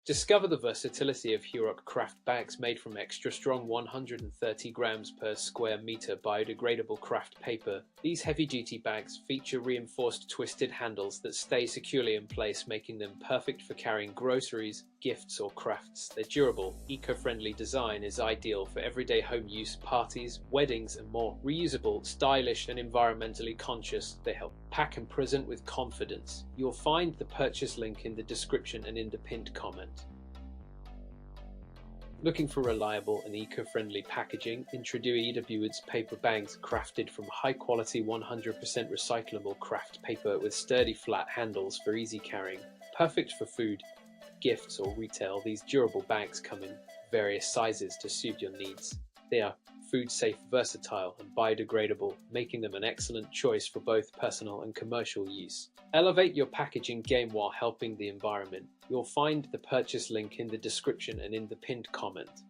Discover the versatility of HURUC Kraft bags made from extra strong 130 grams per square meter biodegradable Kraft paper. These heavy-duty bags feature reinforced twisted handles that stay securely in place, making them perfect for carrying groceries, gifts, or crafts. Their durable, eco-friendly design is ideal for everyday home use, parties, weddings, and more. Reusable, stylish, and environmentally conscious, they help pack and present with confidence. You'll find the purchase link in the description and in the pinned comment. Looking for reliable and eco-friendly packaging? Introduce PWgoods paper bags crafted from high-quality 100% recyclable Kraft paper with sturdy flat handles for easy carrying. Perfect for food, gifts, or retail, these durable bags come in various sizes to suit your needs. They are food-safe, versatile, and biodegradable, making them an excellent choice for both personal and commercial use. Elevate your packaging game while helping the environment. You'll find the purchase link in the description and in the pinned comment.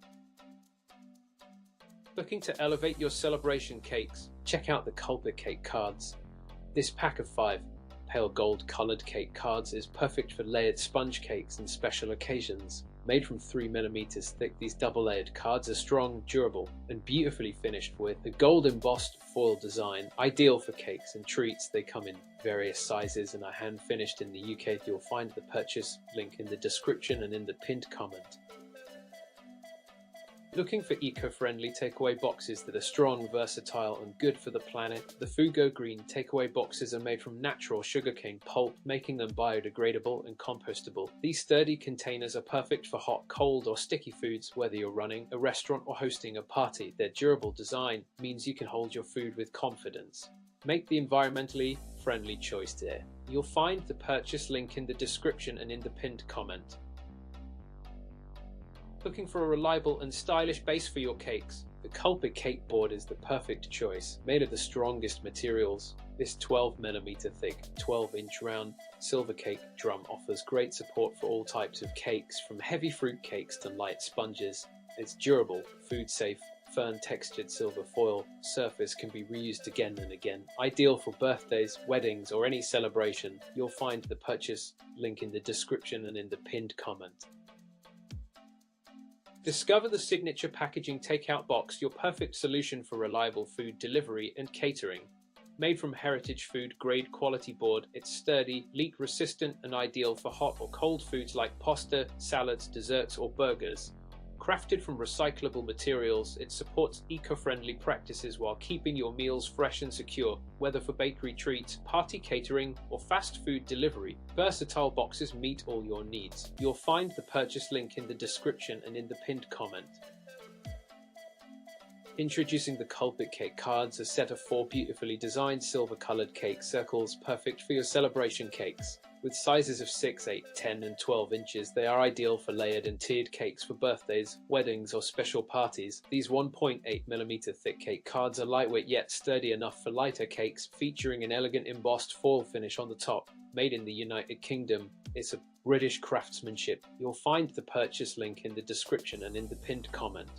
Looking to elevate your celebration cakes? Check out the Culpitt cake cards. This pack of 5 pale gold colored cake cards is perfect for layered sponge cakes and special occasions. Made from 3mm thick, these double-layered cards are strong, durable, and beautifully finished with a gold embossed foil design, ideal for cakes and treats. They come in various sizes and are hand-finished in the UK. You'll find the purchase link in the description and in the pinned comment. Looking for eco-friendly takeaway boxes that are strong, versatile, and good for the planet? The FOOGO green takeaway boxes are made from natural sugarcane pulp, making them biodegradable and compostable. These sturdy containers are perfect for hot, cold, or sticky foods, whether you're running a restaurant or hosting a party. Their durable design means you can hold your food with confidence. Make the environmentally friendly choice there. You'll find the purchase link in the description and in the pinned comment. Looking for a reliable and stylish base for your cakes? The Culpitt cake board is the perfect choice. Made of the strongest materials, this 12mm thick, 12-inch round silver cake drum offers great support for all types of cakes, from heavy fruit cakes to light sponges. Its durable, food-safe, fern-textured silver foil surface can be reused again and again. Ideal for birthdays, weddings, or any celebration. You'll find the purchase link in the description and in the pinned comment. Discover the signature packaging takeout box, your perfect solution for reliable food delivery and catering. Made from heritage food grade quality board, it's sturdy, leak resistant, and ideal for hot or cold foods like pasta, salads, desserts, or burgers. Crafted from recyclable materials, it supports eco-friendly practices while keeping your meals fresh and secure. Whether for bakery treats, party catering, or fast food delivery, versatile boxes meet all your needs. You'll find the purchase link in the description and in the pinned comment. Introducing the Culpitt cake cards, a set of 4 beautifully designed silver-colored cake circles, perfect for your celebration cakes. With sizes of 6, 8, 10, and 12 inches, they are ideal for layered and tiered cakes for birthdays, weddings, or special parties. These 1.8mm thick cake cards are lightweight yet sturdy enough for lighter cakes, featuring an elegant embossed foil finish on the top. Made in the United Kingdom, it's a British craftsmanship. You'll find the purchase link in the description and in the pinned comment.